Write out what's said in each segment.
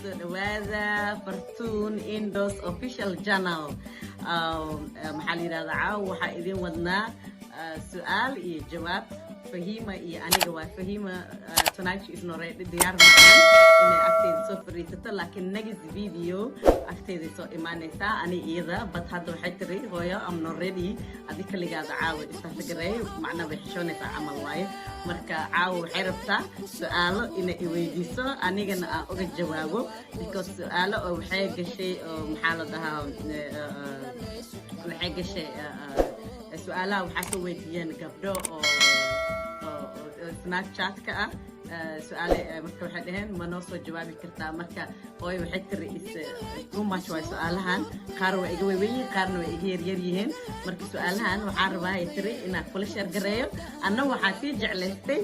kusoo dhawaada Fartuun Indos official channel. maxaa la yiraahdaa caawa waxaa idin wadnaa su'aal iyo jawaab. Fahima iyo aniga waa Fahima. Tonight is not ready diyaar ma ahan inay agteeda soo fariisato, laakiin next video agteeda soo imaanaysaa ani iyada. But hadda waxay tiri hooyo I'm not ready, adi kaligaada caawa istahgaray macna way xishoonaysaa camal waaye. Marka caawa waxay rabtaa su'aalo inay i weydiiso anigana aan uga jawaabo, because su'aalo oo waxay gashay oo maxaa la dhahaa waxay gashay su'aalaha waxaa soo weydiiyeen gabdho oo Snapchat ka ah. su'aale marka waxay dhaheen ma noo soo jawaabi kartaa. Marka hooyo waxay tiri too much waa su'aalahan, qaar waa iga weyn qaarna waa iga yar yihiin. Marka su'aalahan waxaan rabaa ay tiri inaan kula share gareeyo, anna waxaan sii jeclaystay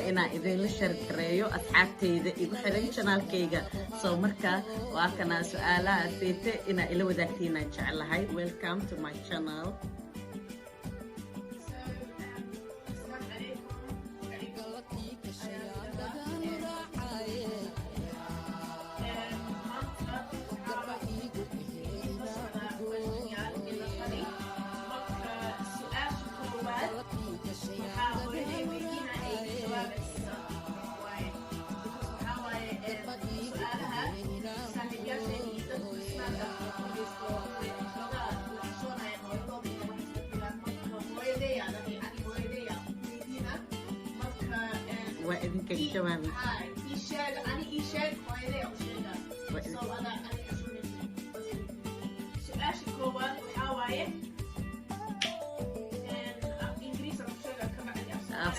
inaan idinla share gareeyo asxaabteyda igu xiran channelkayga. So marka waa kana su'aalaha seete inaan ila wadaagtiin aan jeclahay. Welcome to my channel.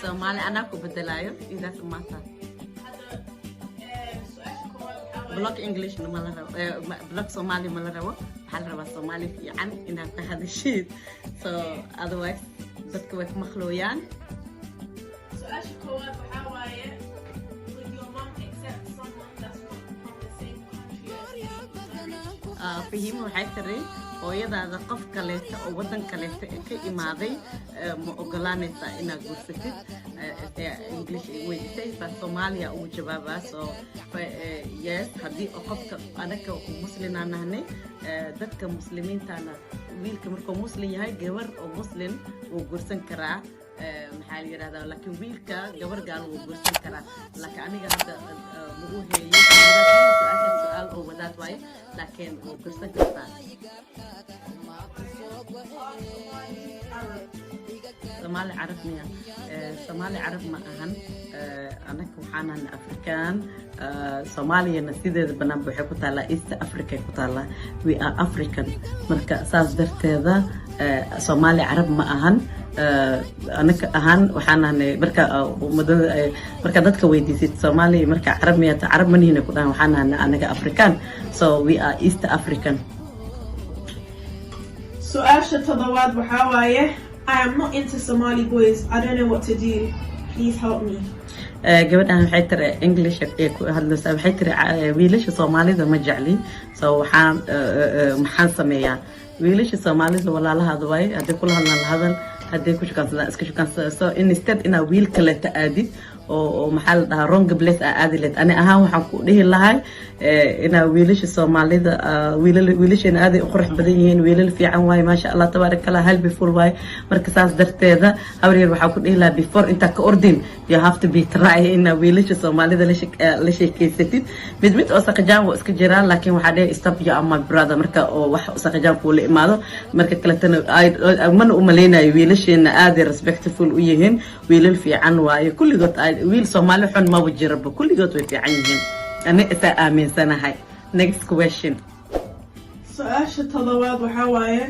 Somali أنا كبدلايو إذا سمعت بلوك إنجليش نملا بلوك Somali ملا روا حال روا Somali في عن إنها هذا الشيء. So otherwise بتكوك مخلويان. So as you call it, how are you? Would your mom accept someone that's not from the same country as you? Fahima waxay tiri hooyadaada qof kaleeta oo wadan kaleeta ka imaaday ma ogolaanaysaa inaad guursatid. English weydiisay fa Soomaaliya ugu jawaabaa. So yes, haddii qofka anaga muslimaan nahnay dadka muslimiintana wiilka markuu muslim yahay gabar oo muslim uu guursan karaa. maxaa la yiraahdaa laakiin wiilka gabar gaal uu guursan karaa. laakiin aniga hadda ma u heeyay su'aal oo wadaad waaye, laakiin uu guursan karaa. Somali Arab miya? Somali Arab ma ahan. Anaka waxaan Afrikaan. Soomaaliyana sideeda banaan waxay ku taalaa East Africa ku taalaa. We are African. Marka saas darteeda Somali Arab ma ahan. anaka ahaan waxaan nahnay marka dadka weydiisid Somali marka Arab miya ta Arab manihina ku dhahan waxaan nahnay anaga Afrikaan. So we are East African. Su'aasha toddobaad waxaa waaye I am not into Somali boys. I don't know what to do. Please help me. gabadhan waxay tiri English ee ku hadlaysaa. Waxay tiri wiilasha Soomaalida ma jecli. So maxaan sameeyaa? wiilasha Soomaalida walaalahaada way hadii kula hadal hadii ku shaqaystaan iska shaqaystaan. So instead ina wiil kale ta aadid oo maxaa la dhahaa wrong place aadileed. ani ahaan waxaan ku dhihi lahay ina wiilasha Soomaalida wiilashana aad u qurux badan yihiin, wiilal fiican waay ma sha Allah tabarakallah helpful waay. marka saas darteeda hawreer waxaan ku dhihi lahaa before inta ka ordin you have to be try ina wiilasha Soomaalida la sheekeysatid. mid oo saqajaan oo iska jiraan, laakiin waxa dheer stop you are my brother. marka oo wax saqajaan ku la imaado marka kale tan man u maleynayo wiilashana aad respectful u yihiin, wiilal fiican waay kulligood. wiil Soomaali xun ma wajiraba kulligood way fiican yihiin. ani isa aaminsanahay. next question. Su'aasha toddobaad waxaa waaye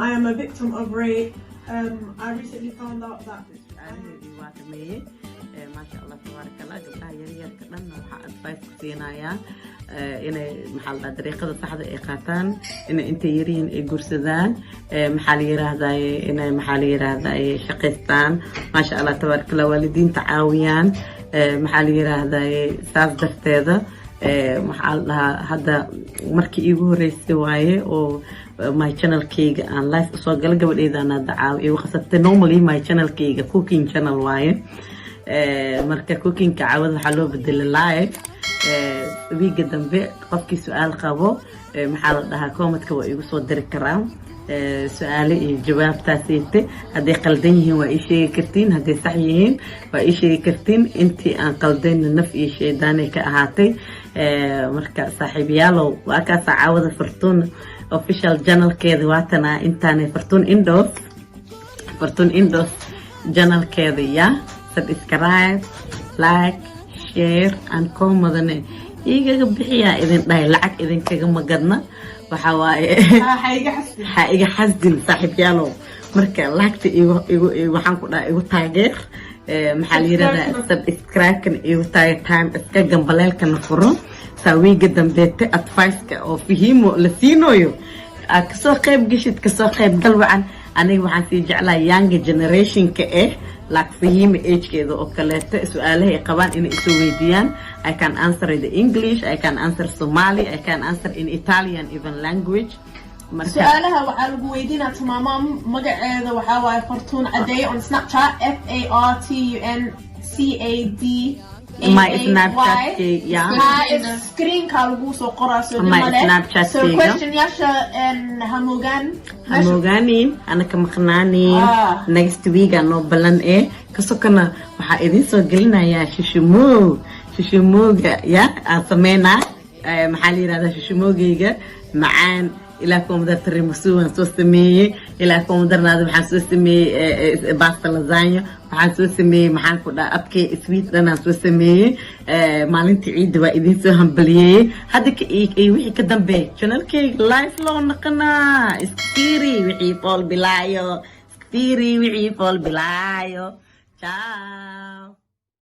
I am a victim of rape. I recently found out that ما شاء الله تبارك الله gabdhaha yaryarka dhan waxaa advice ku siinayaan inay maxaa dariiqada saxda ay qaataan, inay inta yariin ay guursadaan. maxaa la yiraahdaa inay maxaa la yiraahdaa shaqaystaan. ma sha Allah tabaaraka Allah waalidiinta caawiyaan. maxaa la yiraahdaa saas darteeda maxaa la dhahaa hadda markii iigu horeysay waaye oo my channelkayga aan live soo gala gabadheydana dacaaw igu qasabtay. normally my channelkayga cooking channel waaye. marka cooking ka caawad waxa loo bedelay live wiiga dambe qofkii su-aal qabo maxaa la dhahaa komadka waa igu soo diri karaa su-aale iyo jawaabtaasayte hadday qaldan yihiin waa ii sheegi kartiin hadday sax yihiin waa ii sheegi kartiin intii aan qaldayna naf iyo shaydaanay ka ahaatay marka saaxiibayaalow waa kaasaa caawada fartuun official channelkeeda waatanaa intaanay fartuun indos channelkeeda yaa subscribe like share and comment igaga bixiyaa idin dhahay lacag idinkaga magadna waxa waaye ha iga xasdin saaxiibyaalow marka lacagta waxaan ku dhahay igu taageer maxaa la yiraahdaa subscribe-kan igu taageer time iska gambaleelkana furo saawiiga dambeete advice-ka oo fihimo la siinoyo kasoo qayb gashid kasoo qayb gal wacan aniga waxaan sii jeclaa younger generation-ka like fihimo age-keeda oo kaleeto su-aalaha ay qabaan inay isu weydiiyaan I can answer in English, I can answer Somali, I can answer in Italian even language. سؤالها waxaa lagu weydiinaa tamaam magaceeda waxaa waaye Fartuun Cadeey on Snapchat FARTUNCAD my Snapchat yeah screen ka lagu soo qoraa soo my Snapchat so question yasha hamoganin ana ka maqnaanin next week ano balan kasokana waxaa idin soo gelinayaa shishimooga ya aan sameynaa maxaa la yiraahdaa shishimoogayga macaan ilaa koomdar tiramisu waan soo sameeyey ilaa koomdarnaada waxaan soo sameeyey basta lasagna waxaan soo sameeyey maxaan ku dhaha abkee sweet dhanaan soo sameeyey maalintii ciidda waa idin soo hambaliyey hadda wixii ka dambeey channelkayga live loo naqanaa iskfiiri wixii fool bilaayo ciao